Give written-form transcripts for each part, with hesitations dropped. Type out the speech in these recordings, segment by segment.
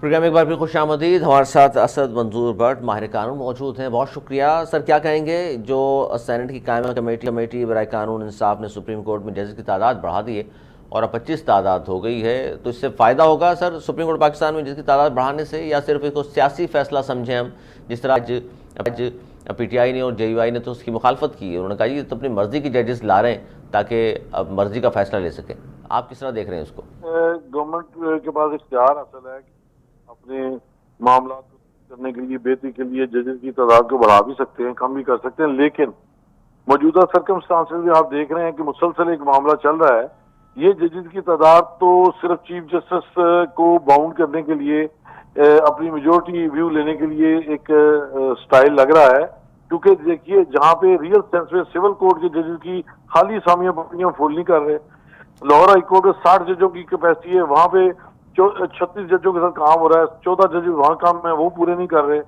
Programme ایک بار پھر خوش آمدید. ہمارے ساتھ اسد منظور بٹ ماہر قانون موجود ہیں. بہت شکریہ سر. کیا کہیں گے جو سینٹ کی قائمہ کمیٹی برائے قانون انصاف نے سپریم کورٹ میں ججز کی تعداد بڑھا دی ہے اور اب 25 تعداد ہو گئی ہے, تو اس سے فائدہ ہوگا سر سپریم کورٹ پاکستان میں جس کی تعداد بڑھانے سے, یا صرف اس کو سیاسی فیصلہ سمجھیں ہم؟ جس طرح آج پی ٹی آئی نے اور جے یو آئی نے تو اس کی مخالفت کی ہے. انہوں نے کہا یہ تو اپنی مرضی کی ججز لا رہے ہیں تاکہ اب مرضی کا فیصلہ لے سکیں. آپ کس طرح دیکھ رہے ہیں اس کو؟ گورنمنٹ کے پاس اختیار حاصل ہے اپنے معاملات کو کرنے کے لیے, بہتری کے لیے ججز کی تعداد کو بڑھا بھی سکتے ہیں, کم بھی کر سکتے ہیں, لیکن موجودہ سرکمسٹانسز میں آپ دیکھ رہے ہیں کہ مسلسل ایک معاملہ چل رہا ہے. یہ ججز کی تعداد تو صرف چیف جسٹس کو باؤنڈ کرنے کے لیے, اپنی میجورٹی ویو لینے کے لیے ایک سٹائل لگ رہا ہے, کیونکہ دیکھیے جہاں پہ ریئل سینس میں سول کورٹ کے ججز کی خالی اسامیاں پکڑیاں فل نہیں کر رہے. لاہور ہائی کورٹ میں 60 ججوں کی کیپیسٹی ہے, وہاں پہ 36 ججوں کے ساتھ کام ہو رہا ہے, 14 ججز وہاں کام میں وہ پورے نہیں کر رہے.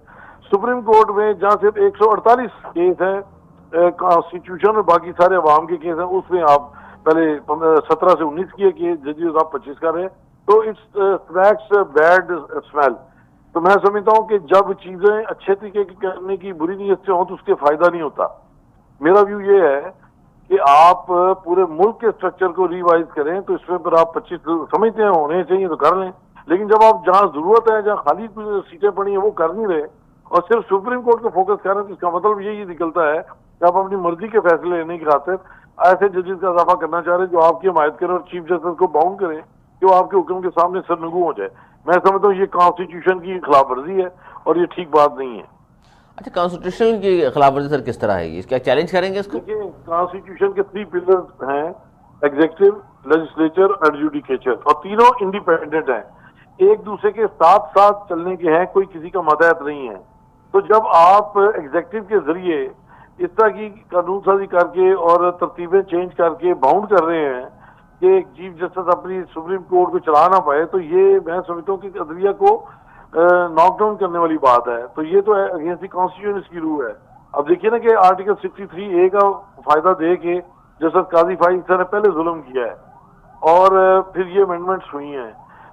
سپریم کورٹ میں جہاں صرف 148 کیس ہیں کانسٹیٹیوشن اور باقی سارے عوام کے کیس ہیں, اس میں آپ پہلے 17 سے 19 کیے کہ ججز آپ 25 کر رہے ہیں, تو اٹس اسمیکس بیڈ اسمیل. تو میں سمجھتا ہوں کہ جب چیزیں اچھے طریقے کی کرنے کی بری نیت سے ہوں تو اس کے فائدہ نہیں ہوتا. میرا ویو یہ ہے کہ آپ پورے ملک کے اسٹرکچر کو ریوائز کریں, تو اس میں پر آپ 25 سمجھتے ہیں ہونے چاہیے تو کر لیں, لیکن جب آپ جہاں ضرورت ہے, جہاں خالی سیٹیں پڑی ہیں وہ کر نہیں رہے اور صرف سپریم کورٹ کو فوکس کر رہے ہیں, تو اس کا مطلب یہی نکلتا ہے کہ آپ اپنی مرضی کے فیصلے لینے کی خاطر ایسے ججز کا اضافہ کرنا چاہ رہے ہیں جو آپ کی حمایت کریں اور چیف جسٹس کو باؤنڈ کریں کہ وہ آپ کے حکم کے سامنے سرنگو ہو جائے. میں سمجھتا ہوں یہ کانسٹیٹیوشن کی خلاف ورزی ہے اور یہ ٹھیک بات نہیں ہے. اچھا, کانسٹیٹیوشن کی خلاف ورزی سر کس طرح ہے؟ اس کیا چیلنج کریں گے اس کو؟ دیکھیں کانسٹیٹیوشن کے 3 پلرز ہیں, ایگزیکٹو, لیجسلیچر اور ایڈجوڈیکیچر, اور تینوں انڈیپینڈنٹ ہیں, ایک دوسرے کے ساتھ ساتھ چلنے کے ہیں, کوئی کسی کا ماتحت نہیں ہے. تو جب آپ ایگزیکٹو کے ذریعے اس طرح کی قانون سازی کر کے اور ترتیبیں چینج کر کے باؤنڈ کر رہے ہیں کہ ایک چیف جسٹس اپنی سپریم کورٹ کو چلا نہ پائے, تو یہ میں سمجھتا ہوں کہ عدلیہ کو ناک ڈاؤن کرنے والی بات ہے. تو یہ تو اگینسٹ دی کانسٹیٹیوشن اس کی روح ہے. اب دیکھیے نا کہ آرٹیکل 63A کا فائدہ دے کے جسٹس قاضی فائز صاحب نے پہلے ظلم کیا ہے اور پھر یہ امینڈمنٹس ہوئی ہیں,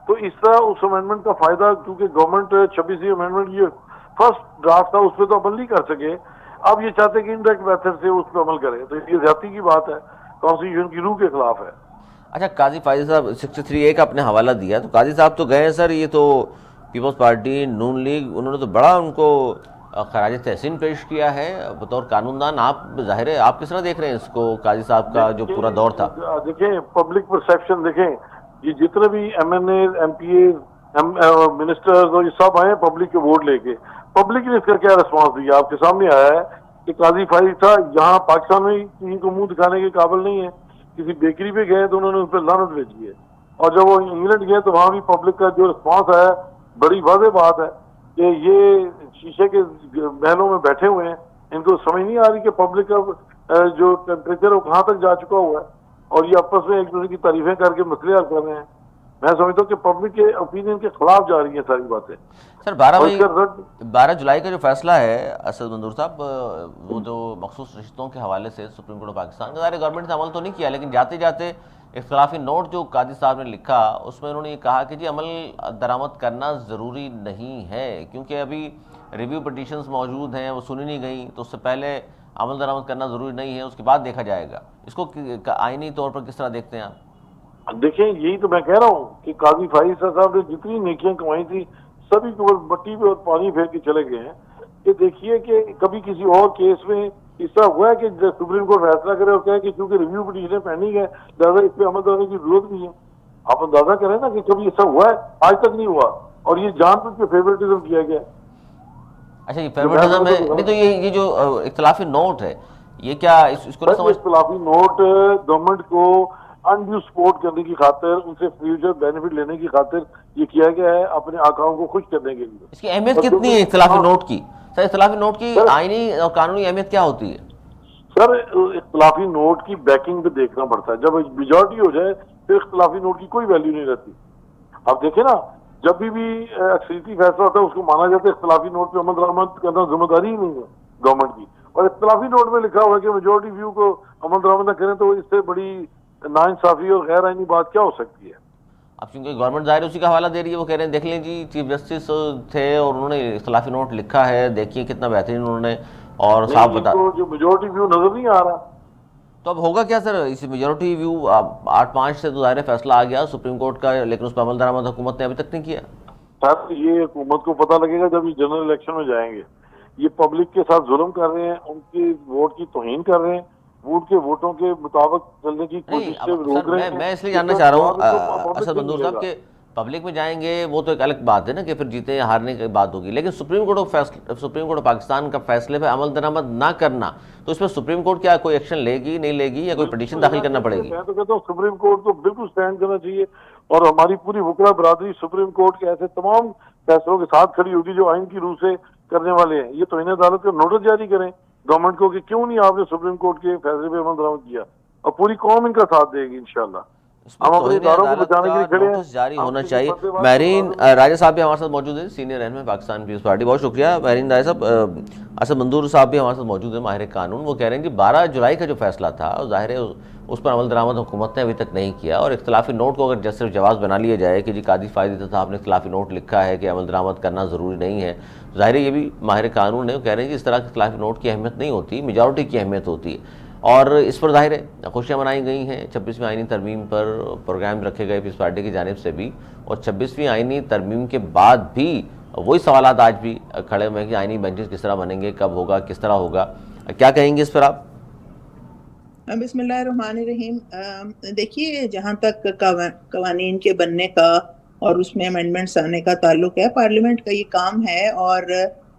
تو اس طرح اس امینڈمنٹ کا فائدہ, کیونکہ گورنمنٹ 26ویں امینڈمنٹ یہ فرسٹ ڈرافٹ تھا, اس پہ تو عمل نہیں کر سکے, اب یہ چاہتے کہ انڈائریکٹ میتھڈ سے اس پہ عمل کرے, تو یہ زیادتی کی بات ہے, کانسٹیٹیوشن کی روح کے خلاف ہے. اچھا, قاضی فائز صاحب 63A کا اپنے حوالہ دیا, تو قاضی صاحب تو گئے ہیں سر, یہ تو پیپلز پارٹی نون لیگ, انہوں نے تو بڑا ان کو خراج تحسین پیش کیا ہے بطور قانون دان. آپ ظاہر ہے آپ کس طرح دیکھ رہے ہیں اس کو, قاضی صاحب کا جو پورا دور تھا؟ دیکھیں پبلک پرسیپشن دیکھیں, یہ جتنے بھی ایم این اے, ایم پی اے, منسٹرز اور یہ سب آئے پبلک کے ووٹ لے کے, پبلک نے اس کا کیا رسپانس دیا آپ کے سامنے آیا ہے کہ قاضی فائز تھا یہاں پاکستان میں کسی کو منہ دکھانے کے قابل نہیں ہے, کسی بیکری پہ گئے تو انہوں نے اس پہ لعنت بھیجی ہے, اور جب وہ انگلینڈ گئے تو وہاں بھی پبلک کا جو رسپانس آیا بڑی واضح بات ہے کہ یہ شیشے کے محلوں میں بیٹھے ہوئے ہیں, ان کو سمجھ نہیں آ رہی کہ پبلک کا جو ٹیمپریچر ہے وہ کہاں تک جا چکا ہوا ہے, اور یہ آپس میں ایک دوسرے کی تعریفیں کر کے مسئلے حل کر رہے ہیں. میں سمجھتا ہوں کہ پبلک کے اوپینین کے خلاف جا رہی ہیں ساری باتیں. سر 12 جولائی کا جو فیصلہ ہے اسد منظور صاحب, وہ جو مخصوص رشتوں کے حوالے سے سپریم کورٹ آف پاکستان کا, ظاہر گورنمنٹ نے عمل تو نہیں کیا, لیکن جاتے جاتے اختلافی نوٹ جو قاضی صاحب نے لکھا اس میں انہوں نے یہ کہا کہ جی عمل درآمد کرنا ضروری نہیں ہے, کیونکہ ابھی ریویو پٹیشنز موجود ہیں, وہ سنی نہیں گئیں, تو اس سے پہلے عمل درآمد کرنا ضروری نہیں ہے, اس کے بعد دیکھا جائے گا. اس کو آئینی طور پر کس طرح دیکھتے ہیں آپ؟ دیکھیں یہی تو میں کہہ رہا ہوں کہ قاضی فائز صاحب نے جتنی نیکیاں کمائی تھی سبھی کو مٹی پہ اور پانی پھیر کے چلے گئے ہیں. کہ دیکھیے کہ کبھی کسی اور کیس میں اس طرح ہوا ہے کہ سپریم کورٹ فیصلہ کرے اور کہے کہ چونکہ ریویو پٹیشن پینڈنگ ہے لہٰذا اس پہ عمل کرنے کی ضرورت نہیں ہے. آپ اندازہ کریں نا کہ کبھی ایسا ہوا ہے, آج تک نہیں ہوا, اور یہ جان بوجھ کے فیوریٹزم کیا گیا. اچھا, یہ فیوریٹزم ہے نہیں, تو یہ جو اختلافی نوٹ ہے یہ کیا اس کو نہیں سمجھ؟ اختلافی نوٹ گورنمنٹ کو انڈیو سپورٹ کرنے کی خاطر, ان سے فیوچر بینیفٹ لینے کی خاطر یہ کیا گیا ہے, اپنے آقاؤں کو خوش کرنے کے لیے. اس کی اہمیت کتنی ہے اختلافی نوٹ کی سر؟ اختلافی نوٹ کی آئینی اور قانونی اہمیت کیا ہوتی ہے سر؟ اختلافی نوٹ کی بیکنگ پہ دیکھنا پڑتا ہے. جب میجورٹی ہو جائے پھر اختلافی نوٹ کی کوئی ویلیو نہیں رہتی. آپ دیکھیں نا, جب بھی اکثریتی فیصلہ ہوتا ہے اس کو مانا جاتا ہے اختلافی نوٹ پہ عمل درآمد کرنا ذمہ داری ہی نہیں ہے گورنمنٹ کی, اور اختلافی نوٹ میں لکھا ہوا ہے کہ میجورٹی ویو کو عمل درآمد نہ کریں, تو اس سے بڑی ناانصافی اور غیر آئینی بات کیا ہو سکتی ہے؟ اب چونکہ گورنمنٹ ظاہر اسی کا حوالہ دے رہی ہے، وہ کہہ رہے ہیں دیکھ لیں جی چیف جسٹس تھے اور انہوں نے اختلافی نوٹ لکھا ہے، دیکھیے کتنا بہترین انہوں نے اور صاف نہیں، ان بتا. کو جو میجورٹی ویو نظر نہیں آ رہا. تو اب ہوگا کیا سر اس میجورٹی ویو؟ 8-5 سے تو ظاہر فیصلہ آ گیا سپریم کورٹ کا، لیکن اس پہ عمل درآمد حکومت نے ابھی تک نہیں کیا. سر یہ حکومت کو پتہ لگے گا جب یہ جنرل الیکشن میں جائیں گے. یہ پبلک کے ساتھ ظلم کر رہے ہیں، ان کی ووٹ کی توہین کر رہے ہیں، ووٹ کے ووٹوں کے مطابق چلنے کی نہیں کوشش اب سے سر روک رہے ہیں. میں اس لیے اس جاننا کا چاہ رہا جواب ان کو ہوں پبلک اسد سے منظور ملے صاحب گا. کہ پبلک میں جائیں گے وہ تو ایک الگ بات ہے نا کہ پھر جیتے یا ہارنے کی بات ہوگی، لیکن سپریم کورٹ آف پاکستان کا فیصلے پہ عمل درآمد نہ کرنا، تو اس پہ سپریم کورٹ کیا کوئی ایکشن لے گی نہیں لے گی یا کوئی پٹیشن داخل کرنا پڑے گی؟ میں تو کہتا ہوں سپریم کورٹ کو بالکل سٹینڈ کرنا چاہیے، اور ہماری پوری وکلا برادری سپریم کورٹ کے ایسے تمام فیصلوں کے ساتھ کھڑی ہوگی جو آئین کی روح سے کرنے والے ہیں. یہ توہین عدالت کا نوٹس جاری کریں گورنمنٹ کو کہ کیوں نہیں آپ نے سپریم کورٹ کے فیصلے پہ عمل درآمد کیا، اور پوری قوم ان کا ساتھ دے گی انشاءاللہ. اس میں ہم اپنے توہین اداروں کو عدالت بچانے کے کا لیے کھڑے ہیں. نوٹس جاری ہم ہونا کسی چاہیے. پردے باز کو مہرین ملازم راجہ صاحب بھی ہمارے ساتھ موجود ہیں، سینئر رہنما پاکستان پیپلز پارٹی. بہت شکریہ مہرین راجہ صاحب. اسد منظور صاحب بھی ہمارے ساتھ موجود ہیں، ماہر قانون. وہ کہہ رہے ہیں کہ 12 جولائی کا جو فیصلہ تھا ظاہر ہے اس پر عمل درآمد حکومت نے ابھی تک نہیں کیا، اور اختلافی نوٹ کو اگر جس صرف جواز بنا لیا جائے کہ جی قاضی فائدہ صاحب نے اختلافی نوٹ لکھا ہے کہ عمل درآمد کرنا ضروری نہیں ہے، ظاہر ہے یہ بھی ماہر قانون ہے. وہ کہہ رہے ہیں کہ اس طرح کے اختلافی نوٹ کی اہمیت نہیں ہوتی، میجورٹی کی اہمیت ہوتی ہے. اور اس پر ظاہر ہے خوشیاں منائی گئی ہیں. 26ویں آئینی ترمیم پر پروگرام رکھے گئے پیپلز پارٹی کی جانب سے بھی، اور 26ویں آئینی ترمیم کے بعد بھی وہی سوالات آج بھی کھڑے ہوئے ہیں کہ آئینی بینچز کس طرح بنیں گے، کب ہوگا، کس طرح ہوگا. کیا کہیں گے اس پر آپ؟ بسم اللہ الرحمن الرحیم. دیکھیے جہاں تک قوانین کے بننے کا اور اس میں امینڈمنٹس آنے کا تعلق ہے، پارلیمنٹ کا یہ کام ہے، اور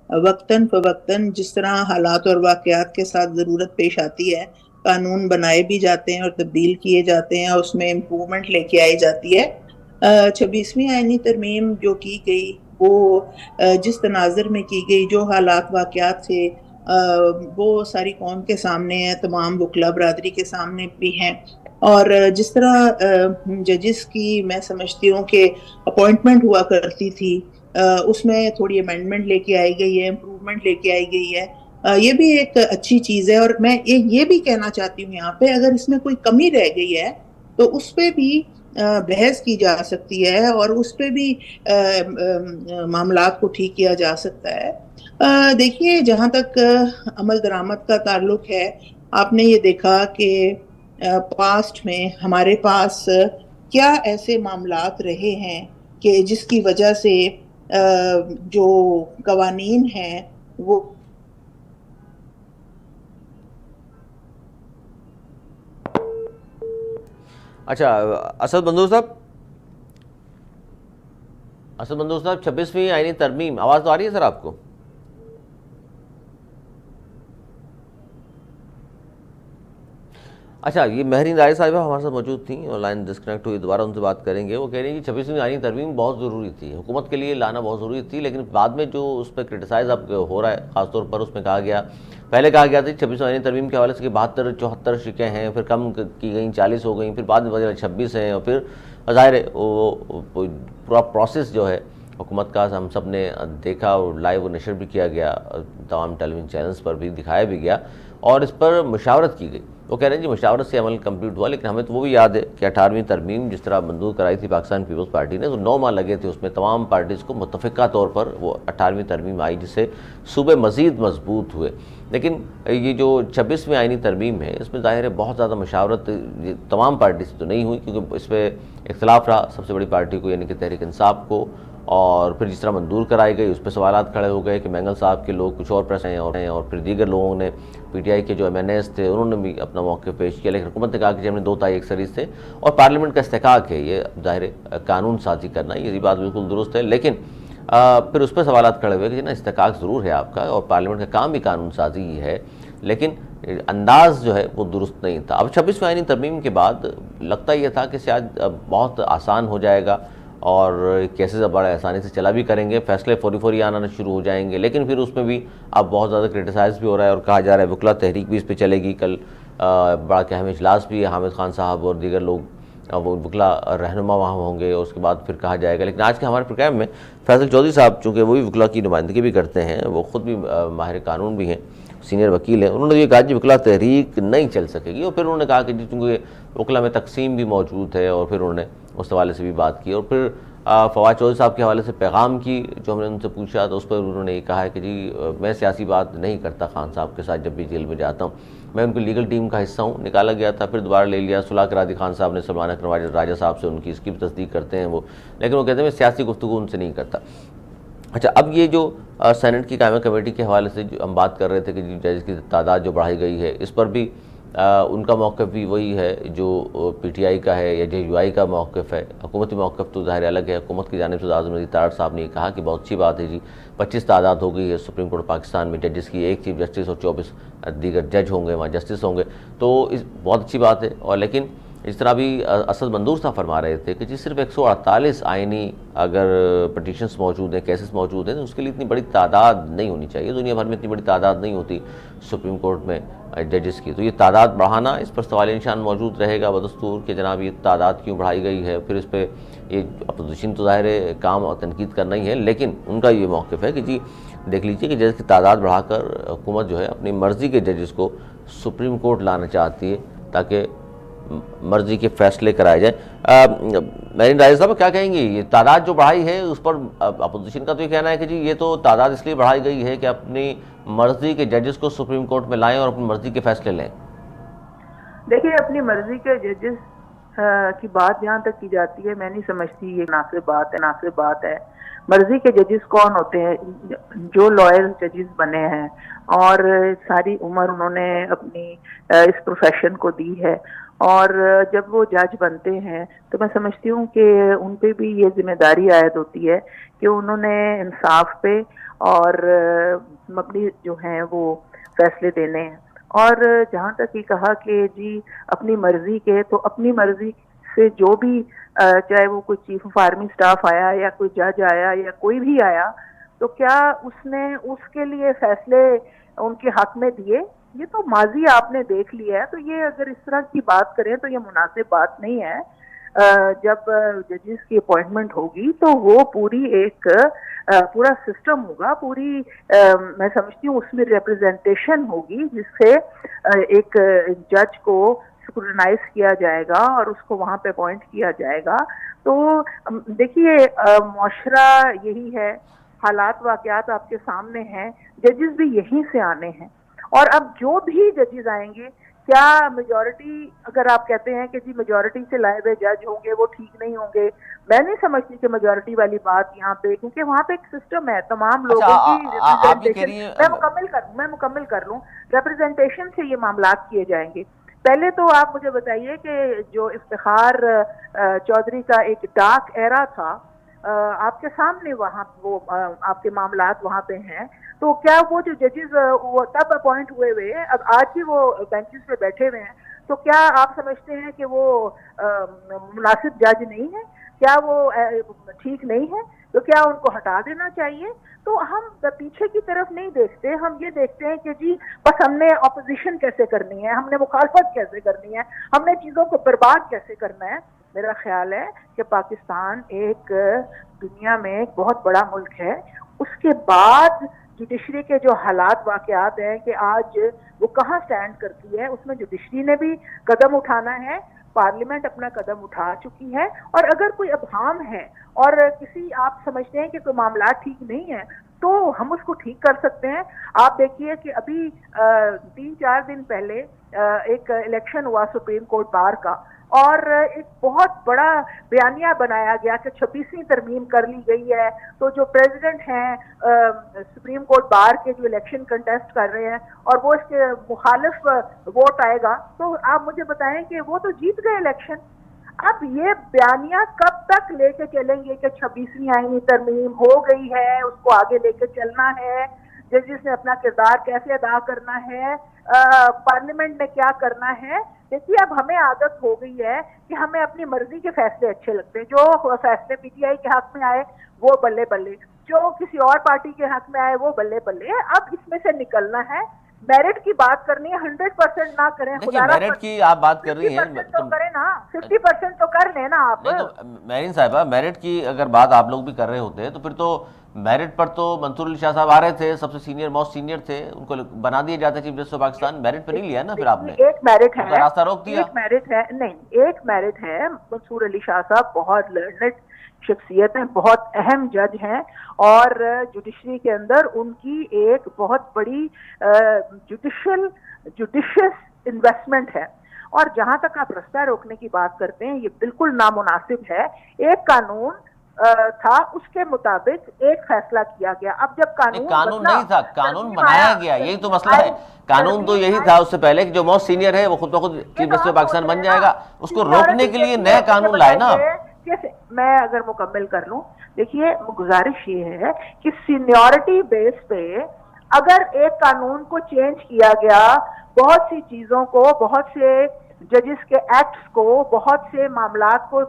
وقتاً فوقتاً جس طرح حالات اور واقعات کے ساتھ ضرورت پیش آتی ہے قانون بنائے بھی جاتے ہیں اور تبدیل کیے جاتے ہیں اور اس میں امپرومنٹ لے کے آئی جاتی ہے. 26ویں آئینی ترمیم جو کی گئی وہ جس تناظر میں کی گئی، جو حالات واقعات تھے وہ ساری قوم کے سامنے ہیں، تمام وکلا برادری کے سامنے بھی ہیں. اور جس طرح ججز کی میں سمجھتی ہوں کہ اپوائنٹمنٹ ہوا کرتی تھی، اس میں تھوڑی امینڈمنٹ لے کے آئی گئی ہے، امپرومنٹ لے کے آئی گئی ہے. یہ بھی ایک اچھی چیز ہے. اور میں یہ بھی کہنا چاہتی ہوں یہاں پہ اگر اس میں کوئی کمی رہ گئی ہے تو اس پہ بھی بحث کی جا سکتی ہے اور اس پہ بھی معاملات کو ٹھیک کیا جا سکتا ہے. دیکھیے جہاں تک عمل درآمد کا تعلق ہے، آپ نے یہ دیکھا کہ پاسٹ میں ہمارے پاس کیا ایسے معاملات رہے ہیں کہ جس کی وجہ سے جو قوانین ہیں وہ اچھا اسد منظور صاحب، 26ویں آئینی ترمیم، آواز تو آ رہی ہے سر آپ کو؟ اچھا یہ مہرین راجہ صاحبہ ہمارے ساتھ موجود تھیں، آن لائن ڈسکنیکٹ ہوئی، دوبارہ ان سے بات کریں گے. وہ کہہ رہی ہیں کہ 26ویں آئینی ترمیم بہت ضروری تھی، حکومت کے لیے لانا بہت ضروری تھی، لیکن بعد میں جو اس پہ کرٹیسائز اب ہو رہا ہے خاص طور پر اس میں کہا گیا، پہلے کہا گیا تھا 26ویں آئینی ترمیم کے حوالے سے کہ 72-74 شکیں ہیں، پھر کم کی گئیں 40 ہو گئیں، پھر بعد میں 26 ہیں، اور پھر ظاہر ہے وہ پورا پروسیس جو ہے حکومت کا ہم سب نے دیکھا اور لائیو نشر بھی کیا گیا، تمام ٹیلی ویژن چینلز پر بھی دکھایا بھی گیا، اور اس پر مشاورت کی گئی. وہ کہہ رہے ہیں جی مشاورت سے عمل کمپلیٹ ہوا، لیکن ہمیں تو وہ بھی یاد ہے کہ 18ویں ترمیم جس طرح منظور کرائی تھی پاکستان پیپلز پارٹی نے، تو 9 ماہ لگے تھے اس میں تمام پارٹیز کو متفقہ طور پر وہ 18ویں ترمیم آئی جس سے صوبے مزید مضبوط ہوئے. لیکن یہ جو 26ویں آئینی ترمیم ہے اس میں ظاہر ہے بہت زیادہ مشاورت تمام پارٹی سے تو نہیں ہوئی، کیونکہ اس پہ اختلاف رہا سب سے بڑی پارٹی کو یعنی کہ تحریک انصاف کو، اور پھر جس طرح منظور کرائی گئی اس پہ سوالات کھڑے ہو گئے کہ مینگل صاحب کے لوگ کچھ اور پریس ہیں اور پھر دیگر لوگوں نے پی ٹی آئی کے جو MNAs تھے انہوں نے بھی اپنا موقف پیش کیا، لیکن حکومت نے کہا کہ جی ہم نے 2 تائی اکثریت سے، اور پارلیمنٹ کا استحقاق ہے یہ ظاہر قانون سازی کرنا، یہ بات بالکل درست ہے. لیکن پھر اس پہ سوالات کھڑے ہوئے کہ نا استحقاق ضرور ہے آپ کا اور پارلیمنٹ کا کام بھی قانون سازی ہی ہے، لیکن انداز جو ہے وہ درست نہیں تھا. اب 26ویں آئینی ترمیم کے بعد لگتا یہ تھا کہ شاید بہت آسان ہو جائے گا اور کیسز اب بڑے آسانی سے چلا بھی کریں گے، فیصلے فوری آنا شروع ہو جائیں گے. لیکن پھر اس میں بھی اب بہت زیادہ کرٹیسائز بھی ہو رہا ہے اور کہا جا رہا ہے وکلا تحریک بھی اس پہ چلے گی. کل بڑا کہ اہم اجلاس بھی ہے، حامد خان صاحب اور دیگر لوگ وہ وکلا رہنما وہاں ہوں گے، اور اس کے بعد پھر کہا جائے گا. لیکن آج کے ہمارے پروگرام میں فیصل چودھری صاحب چونکہ وہی وکلا کی نمائندگی بھی کرتے ہیں، وہ خود بھی ماہر قانون بھی ہیں، سینئر وکیل ہیں، انہوں نے یہ کہا کہ وکلا تحریک نہیں چل سکے گی، اور پھر انہوں نے کہا کہ جی چونکہ وکلا میں تقسیم بھی موجود ہے، اور پھر انہوں نے اس حوالے سے بھی بات کی، اور پھر فواد چودھری صاحب کے حوالے سے پیغام کی جو ہم نے ان سے پوچھا تو اس پر انہوں نے یہ کہا ہے کہ جی میں سیاسی بات نہیں کرتا خان صاحب کے ساتھ، جب بھی جیل میں جاتا ہوں میں ان کی لیگل ٹیم کا حصہ ہوں، نکالا گیا تھا پھر دوبارہ لے لیا، صلح کرا دی خان صاحب نے سلمان اکرم راجہ صاحب سے، ان کی اس کی بھی تصدیق کرتے ہیں وہ، لیکن وہ کہتے ہیں میں سیاسی گفتگو ان سے نہیں کرتا۔ اچھا، اب یہ جو سینٹ کی قائمہ کمیٹی کے حوالے سے جو ہم بات کر رہے تھے کہ جی ججز کی تعداد جو بڑھائی گئی ہے، اس پر بھی ان کا موقف بھی وہی ہے جو پی ٹی آئی کا ہے یا جے یو آئی کا موقف ہے۔ حکومتی موقف تو ظاہر الگ ہے، حکومت کی جانب سے اعظم نذیر تارڑ صاحب نے یہ کہا کہ بہت اچھی بات ہے جی 25 تعداد ہو گئی ہے سپریم کورٹ پاکستان میں ججز کی، 1 چیف جسٹس اور 24 دیگر جج ہوں گے، وہاں جسٹس ہوں گے، تو بہت اچھی بات ہے۔ اور لیکن اس طرح بھی اسد منظور صاحب فرما رہے تھے کہ جی صرف 148 آئینی اگر پٹیشنز موجود ہیں، کیسز موجود ہیں، تو اس کے لیے اتنی بڑی تعداد نہیں ہونی چاہیے، دنیا بھر میں اتنی بڑی تعداد نہیں ہوتی سپریم کورٹ میں ججز کی، تو یہ تعداد بڑھانا اس پر سوالیہ نشان موجود رہے گا بدستور کہ جناب یہ تعداد کیوں بڑھائی گئی ہے۔ پھر اس پہ یہ اپوزیشن تو ظاہر ہے کام اور تنقید کرنا ہی ہے، لیکن ان کا یہ موقف ہے کہ جی دیکھ لیجئے کہ ججز کی تعداد بڑھا کر حکومت جو ہے اپنی مرضی کے ججز کو سپریم کورٹ لانا چاہتی ہے تاکہ مرضی کے فیصلے کرائے جائیں۔ میرین راجہ صاحب کیا کہیں گے، یہ تعداد جو بڑھائی ہے اس پر اپوزیشن کا تو یہ کہنا ہے کہ جی یہ تو تعداد اس لیے بڑھائی گئی ہے کہ اپنی مرضی کے ججز کو سپریم کورٹ میں لائیں اور اپنی مرضی کے فیصلے لیں۔ دیکھیے، اپنی مرضی کے ججز کی بات جہاں تک کی جاتی ہے، میں نہیں سمجھتی یہ مناسب بات ہے۔ مرضی کے ججز کون ہوتے ہیں؟ جو لائر ججز بنے ہیں اور ساری عمر انہوں نے اپنی اس پروفیشن کو دی ہے، اور جب وہ جج بنتے ہیں تو میں سمجھتی ہوں کہ ان پہ بھی یہ ذمہ داری عائد ہوتی ہے کہ انہوں نے انصاف پہ اور مبنی جو ہیں وہ فیصلے دینے ہیں۔ اور جہاں تک یہ کہا کہ جی اپنی مرضی کے، تو اپنی مرضی سے جو بھی چاہے وہ کوئی چیف آف آرمی سٹاف آیا یا کوئی جج آیا یا کوئی بھی آیا، تو کیا اس نے اس کے لیے فیصلے ان کے حق میں دیے؟ یہ تو ماضی آپ نے دیکھ لیا ہے، تو یہ اگر اس طرح کی بات کریں تو یہ مناسب بات نہیں ہے۔ جب ججز کی اپوائنٹمنٹ ہوگی تو وہ پوری ایک پورا سسٹم ہوگا، پوری میں سمجھتی ہوں اس میں ریپرزنٹیشن ہوگی جس سے ایک جج کو اسکروٹنائز کیا جائے گا اور اس کو وہاں پہ اپوائنٹ کیا جائے گا۔ تو دیکھیے، معاشرہ یہی ہے، حالات واقعات آپ کے سامنے ہیں، ججز بھی یہیں سے آنے ہیں، اور اب جو بھی ججز آئیں گے، کیا میجورٹی، اگر آپ کہتے ہیں کہ جی میجورٹی سے لائے ہوئے جج ہوں گے وہ ٹھیک نہیں ہوں گے، میں نہیں سمجھتی کہ میجورٹی والی بات یہاں پہ، کیونکہ وہاں پہ ایک سسٹم ہے، تمام لوگوں کی آپ یہ کہہ رہی ریپرزنٹیشن، ہیں میں مکمل کر لوں، ریپرزنٹیشن سے یہ معاملات کیے جائیں گے۔ پہلے تو آپ مجھے بتائیے کہ جو افتخار چودھری کا ایک ڈارک ایرا تھا، آپ کے سامنے وہاں وہ آپ کے معاملات وہاں پہ ہیں، تو کیا وہ جو ججز وہ تب اپوائنٹ ہوئے اب آج بھی وہ بینچز پہ بیٹھے ہوئے ہیں، تو کیا آپ سمجھتے ہیں کہ وہ مناسب جج نہیں ہے؟ کیا وہ ٹھیک نہیں ہے؟ تو کیا ان کو ہٹا دینا چاہیے؟ تو ہم پیچھے کی طرف نہیں دیکھتے، ہم یہ دیکھتے ہیں کہ جی بس ہم نے اپوزیشن کیسے کرنی ہے، ہم نے مخالفت کیسے کرنی ہے، ہم نے چیزوں کو برباد کیسے کرنا ہے۔ میرا خیال ہے کہ پاکستان ایک دنیا میں ایک بہت بڑا ملک ہے، اس کے بعد جوڈیشری کے جو حالات واقعات ہیں کہ آج وہ کہاں سٹینڈ کرتی ہے، اس میں جوڈیشری نے بھی قدم اٹھانا ہے، پارلیمنٹ اپنا قدم اٹھا چکی ہے، اور اگر کوئی ابہام ہے اور کسی آپ سمجھتے ہیں کہ کوئی معاملات ٹھیک نہیں ہے تو ہم اس کو ٹھیک کر سکتے ہیں۔ آپ دیکھیے کہ ابھی 3-4 دن پہلے ایک الیکشن ہوا سپریم کورٹ بار کا، اور ایک بہت بڑا بیانیہ بنایا گیا کہ 26ویں ترمیم کر لی گئی ہے، تو جو پریزیڈنٹ ہیں سپریم کورٹ بار کے جو الیکشن کنٹیسٹ کر رہے ہیں اور وہ اس کے مخالف ووٹ آئے گا، تو آپ مجھے بتائیں کہ وہ تو جیت گئے الیکشن۔ اب یہ بیانیہ کب تک لے کے چلیں گے کہ 26ویں آئینی ترمیم ہو گئی ہے، اس کو آگے لے کے چلنا ہے، ججز نے اپنا کردار کیسے ادا کرنا ہے، پارلیمنٹ نے کیا کرنا ہے۔ دیکھیے، اب ہمیں عادت ہو گئی ہے کہ ہمیں اپنی مرضی کے فیصلے اچھے لگتے ہیں، جو فیصلے پی ٹی آئی کے حق میں آئے وہ بلے بلے، جو کسی اور پارٹی کے حق میں آئے وہ بلے بلے۔ اب اس میں سے نکلنا ہے، میرٹ کی بات کرنی ہے، 100% نہ کریں، دیکھیے میرٹ کی آپ بات کر رہی ہیں 50% تو کریں نا، 50% تو کر لیں نا آپ۔ نہیں تو میرین صاحبہ، میرٹ کی اگر بات آپ لوگ بھی کر رہے ہوتے ہیں تو پھر تو میرٹ پر تو منصور علی شاہ صاحب آ رہے تھے، سب سے سینئر، موسٹ سینئر تھے، ان کو بنا دیا جاتا chief justice of Pakistan. Merit پہ نہیں لیا نا پھر آپ نے؟ ایک میرٹ ان کا ہے، راستہ روک دیا. ایک میرٹ ہے، نہیں ایک میرٹ ہے. منصور علی شاہ صاحب بہت لرنڈ شخصیت ہیں، بہت اہم جج ہیں، اور جوڈیشری کے اندر ان کی ایک بہت بڑی جوڈیشس انویسٹمنٹ ہے. اور جہاں تک آپ رستہ روکنے کی بات کرتے ہیں، یہ بالکل نامناسب ہے. ایک قانون تھا، اس کے مطابق ایک فیصلہ کیا گیا. اب جب قانون نہیں تھا، قانون بنایا گیا، یہی تو مسئلہ ہے. قانون تو یہی تھا اس سے پہلے کہ جو موسٹ سینئر ہے وہ خود بخود چیف جسٹس آف پاکستان بن جائے گا. اس کو روکنے کے لیے نئے قانون لائے نا. میں اگر مکمل کر لوں، دیکھیے گزارش یہ ہے کہ سینیورٹی بیس پہ اگر ایک قانون کو چینج کیا گیا، بہت سی چیزوں کو، بہت سے ججز کے ایکٹس کو، بہت سے معاملات کو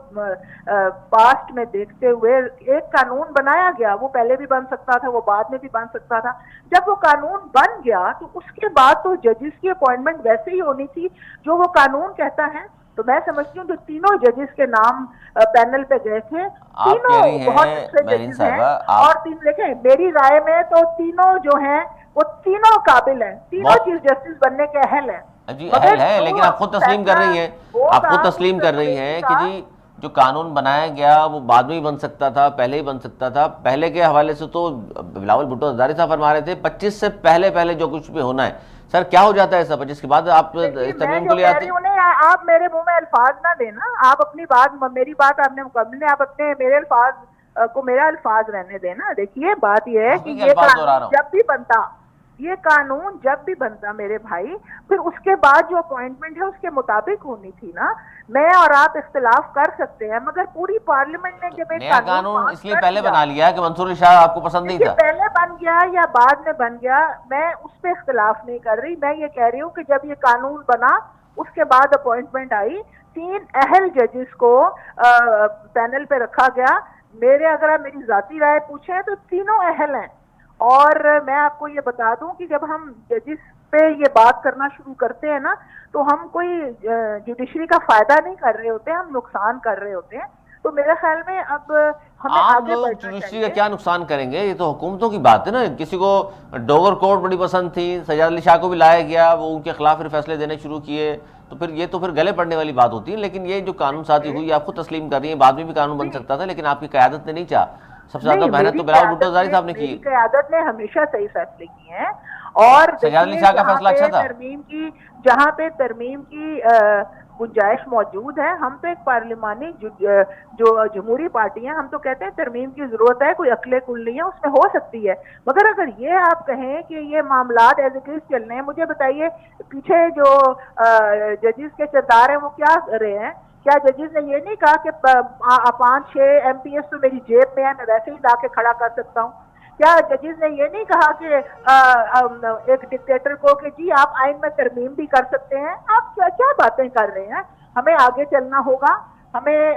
پاسٹ میں دیکھتے ہوئے ایک قانون بنایا گیا. وہ پہلے بھی بن سکتا تھا، وہ بعد میں بھی بن سکتا تھا. جب وہ قانون بن گیا تو اس کے بعد تو ججز کی اپوائنٹمنٹ ویسے ہی ہونی تھی جو وہ قانون کہتا ہے. تو میں سمجھتی ہوں جو تینوں ججز کے نام پینل پہ گئے تھے، تینوں بہت اچھے ججز ہیں. اور دیکھیں میری رائے میں تو تینوں جو ہیں وہ تینوں قابل ہیں، تینوں چیف جسٹس بننے کے اہل ہیں. جی اہل ہے، لیکن آپ خود تسلیم کر رہی ہیں، آپ خود تسلیم کر رہی ہیں کہ جی جو قانون بنایا گیا وہ بعد میں ہی بن سکتا تھا، پہلے ہی بن سکتا تھا. پہلے کے حوالے سے تو بلاول بھٹو زرداری صاحب فرما رہے تھے 25 سے پہلے جو کچھ بھی ہونا ہے. سر کیا ہو جاتا ہے ایسا 25 کے بعد آپ ترمیم کو لے آتے ہیں؟ آپ میرے منہ میں الفاظ نہ دینا، آپ اپنی بات، میری بات آپ نے مکمل ہے، آپ اپنے میرے الفاظ کو میرا الفاظ رہنے دینا. دیکھیے بات یہ ہے کہ یہ قانون جب بھی بنتا میرے بھائی، پھر اس کے بعد جو اپوائنٹمنٹ ہے اس کے مطابق ہونی تھی نا. میں اور آپ اختلاف کر سکتے ہیں، مگر پوری پارلیمنٹ نے جب ایک نیا قانون اس لیے پہلے بنا لیا کہ منصور علی شاہ آپ کو پسند نہیں تھا. پہلے بن گیا یا بعد میں بن گیا، میں اس پہ اختلاف نہیں کر رہی. میں یہ کہہ رہی ہوں کہ جب یہ قانون بنا اس کے بعد اپوائنٹمنٹ آئی، 3 اہل ججز کو پینل پہ رکھا گیا. اگر آپ میری ذاتی رائے پوچھیں تو تینوں اہل ہیں. اور میں آپ کو یہ بتا دوں کہ جب ہم ججز پہ یہ بات کرنا شروع کرتے ہیں نا تو ہم کوئی جوڈیشری کا فائدہ نہیں کر رہے ہوتے، ہم نقصان کر رہے ہوتے ہیں. تو میرے خیال میں اب ہمیں آگے بڑھنا چاہیے. جوڈیشری کا کیا نقصان کریں گے؟ یہ تو حکومتوں کی بات ہے نا. کسی کو ڈوگر کورٹ بڑی پسند تھی، سجاد علی شاہ کو بھی لایا گیا، وہ ان کے خلاف پھر فیصلے دینے شروع کیے، تو پھر یہ تو پھر گلے پڑنے والی بات ہوتی ہے. لیکن یہ جو قانون سازی ہوئی آپ خود تسلیم کر رہی ہیں، بعد میں بھی قانون بن سکتا تھا، لیکن آپ کی قیادت نے نہیں چاہا. سب سے زیادہ محنت تو بلاول بھٹو زرداری صاحب نے کی. میری قیادت نے ہمیشہ صحیح فیصلے کیے ہیں. اور سجاد علی شاہ کا فیصلہ اچھا تھا. جہاں پہ ترمیم کی گنجائش موجود ہے، ہم تو ایک پارلیمانی جو جمہوری پارٹی ہیں، ہم تو کہتے ہیں ترمیم کی ضرورت ہے، کوئی عقل کل نہیں ہے، اس میں ہو سکتی ہے. مگر اگر یہ آپ کہیں کہ یہ معاملات ایز اٹ از چلنے ہیں، مجھے بتائیے پیچھے جو ججز کے کردار ہیں وہ کیا کر رہے ہیں؟ کیا ججز نے یہ نہیں کہا کہ 5-6 MPS تو میری جیب میں ہے، میں ویسے ہی لا کے کھڑا کر سکتا ہوں؟ کیا ججز نے یہ نہیں کہا کہ ایک ڈکٹیٹر کو کہ جی آپ آئین میں ترمیم بھی کر سکتے ہیں؟ آپ کیا باتیں کر رہے ہیں؟ ہمیں آگے چلنا ہوگا، ہمیں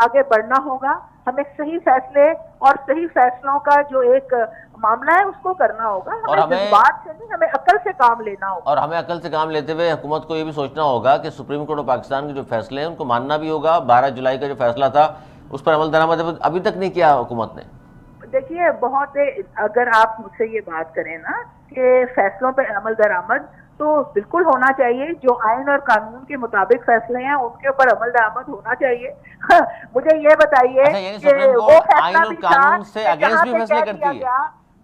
آگے بڑھنا ہوگا، ہمیں صحیح فیصلے اور صحیح فیصلوں کا جو ایک معاملہ ہے اس کو کرنا ہوگا. ہمیں بات سے نہیں، ہمیں عقل سے کام لینا ہوگا. اور ہمیں عقل سے کام لیتے ہوئے حکومت کو یہ بھی سوچنا ہوگا کہ سپریم کورٹ آف پاکستان کے جو فیصلے ہیں ان کو ماننا بھی ہوگا. 12 جولائی کا جو فیصلہ تھا اس پر عمل درآمد ابھی تک نہیں کیا حکومت نے. دیکھیے اگر آپ مجھ سے یہ بات کریں نا کہ فیصلوں پہ عمل درآمد، تو بالکل ہونا چاہیے. جو آئین اور قانون کے مطابق فیصلے ہیں ان کے اوپر عمل درآمد ہونا چاہیے. مجھے یہ بتائیے کہ وہ فیصلہ بھی تھا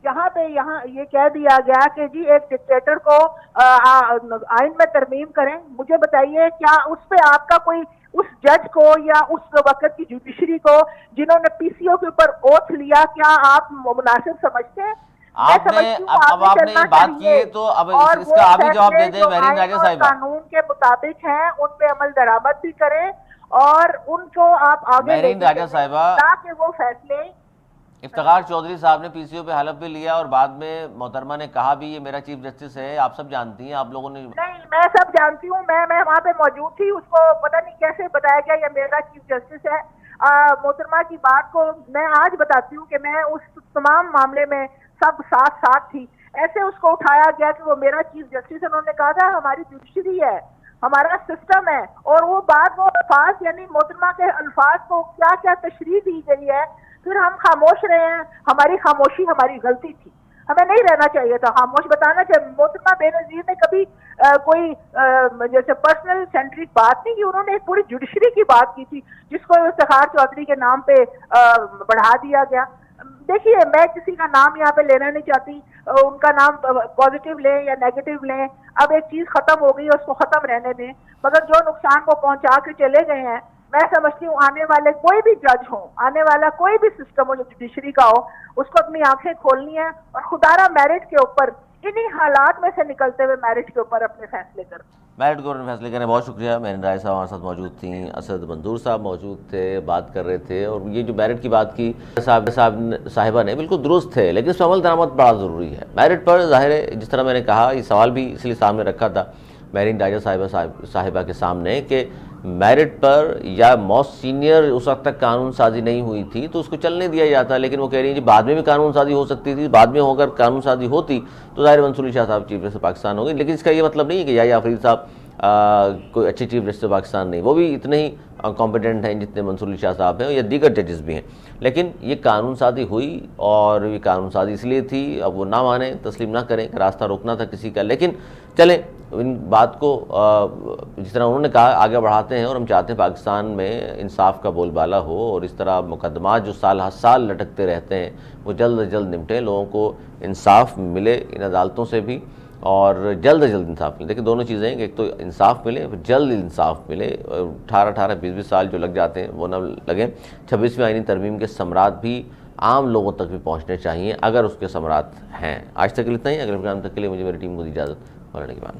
جہاں پہ یہ کہہ دیا گیا کہ جی ایک ڈکٹیٹر کو آئین میں ترمیم کریں. مجھے بتائیے کیا اس پہ آپ کا کوئی، اس جج کو یا اس وقت کی جوڈیشری کو جنہوں نے PCO کے اوپر اوتھ لیا، کیا آپ مناسب سمجھتے ہیں؟ آپ نے یہ بات کی ہے تو اب اس کا آپ ہی جواب دے دیں مہرین راجہ صاحبہ. قانون کے مطابق ہیں ان پہ عمل درآمد بھی کریں اور ان کو آپ آگے مہرین راجہ صاحبہ، تاکہ وہ فیصلے. افتخار چودھری صاحب نے PCO پہ حلف بھی لیا اور بعد میں محترمہ نے کہا بھی یہ میرا چیف جسٹس ہے. آپ سب جانتی ہیں، آپ لوگوں نے. نہیں، میں سب جانتی ہوں، میں وہاں پہ موجود تھی. اس کو پتہ نہیں کیسے بتایا گیا یہ میرا چیف جسٹس ہے. محترمہ کی بات کو میں آج بتاتی ہوں کہ میں اس تمام معاملے میں سب ساتھ تھی. ایسے اس کو اٹھایا گیا کہ وہ میرا چیف جسٹس ہے. انہوں نے کہا تھا ہماری جوڈیشری ہے، ہمارا سسٹم ہے. اور وہ الفاظ یعنی محترمہ کے الفاظ کو کیا تشریح دی گئی ہے. پھر ہم خاموش رہے ہیں. ہماری خاموشی ہماری غلطی تھی, ہمیں نہیں رہنا چاہیے تھا خاموش. بتانا چاہیے محترمہ بے نظیر نے کبھی کوئی جیسے پرسنل سینٹرک بات نہیں کی, انہوں نے ایک پوری جوڈیشری کی بات کی تھی جس کو افتخار چودھری کے نام پہ بڑھا دیا گیا. دیکھیے میں کسی کا نام یہاں پہ لینا نہیں چاہتی, ان کا نام پازیٹیو لیں یا نیگیٹو لیں, اب ایک چیز ختم ہو گئی ہے, اس کو ختم رہنے دیں. مگر جو نقصان وہ پہنچا کے چلے گئے ہیں, میں سمجھتی ہوں آنے والے کوئی بھی جج ہو, آنے والا کوئی بھی سسٹم ہو جو جوڈیشری کا ہو, اس کو اپنی آنکھیں کھولنی ہیں اور خدارہ میرٹ کے اوپر, انہی حالات میں سے نکلتے ہوئے میرٹ کے اوپر اپنے فیصلے کریں. میرٹ کے اوپر فیصلے کریں. بہت شکریہ. میرن رائے صاحب ہمارے ساتھ موجود تھیں, اسد منظور صاحب موجود تھے, بات کر رہے تھے. اور یہ جو میرٹ کی بات کی صاحبہ نے بالکل درست ہے, لیکن اس پہ عمل درآمد بڑا ضروری ہے. میرٹ پر ظاہر ہے, جس طرح میں نے کہا, یہ سوال بھی اس لیے سامنے رکھا تھا میرین ڈائجر صاحبہ کے سامنے کہ میرٹ پر یا موسٹ سینئر اس وقت تک قانون سازی نہیں ہوئی تھی تو اس کو چلنے دیا جاتا, لیکن وہ کہہ رہی ہیں جی بعد میں بھی قانون سازی ہو سکتی تھی. بعد میں ہو کر قانون سازی ہوتی تو ظاہر منصور علی شاہ صاحب چیف جسٹس پاکستان ہو گئی. لیکن اس کا یہ مطلب نہیں ہے کہ یحییٰ آفریدی صاحب کوئی اچھے چیف جسٹس پاکستان نہیں, وہ بھی اتنے ہی کمپیٹنٹ ہیں جتنے منصور علی شاہ صاحب ہیں یا دیگر ججز بھی ہیں. لیکن یہ قانون سازی ہوئی, اور یہ قانون سازی اس لیے تھی, اب وہ نہ مانیں, تسلیم نہ کریں کہ راستہ روکنا تھا کسی کا. لیکن چلیں ان بات کو جس طرح انہوں نے کہا آگے بڑھاتے ہیں, اور ہم چاہتے ہیں پاکستان میں انصاف کا بول بالا ہو, اور اس طرح مقدمات جو سال ہر سال لٹکتے رہتے ہیں وہ جلد از جلد نمٹیں, لوگوں کو انصاف ملے ان عدالتوں سے بھی, اور جلد از جلد انصاف ملے. دیکھیں دونوں چیزیں ہیں کہ ایک تو انصاف ملے, پھر جلد انصاف ملے. 18-20 سال جو لگ جاتے ہیں وہ نہ لگیں. 26ویں آئینی ترمیم کے ثمرات بھی عام لوگوں تک بھی پہنچنے چاہیے اگر اس کے ثمرات ہیں. آج تک اتنا ہی. اگلے پروگرام تک کے لیے مجھے میری ٹیم کو دی اجازت. مولانا کی بات.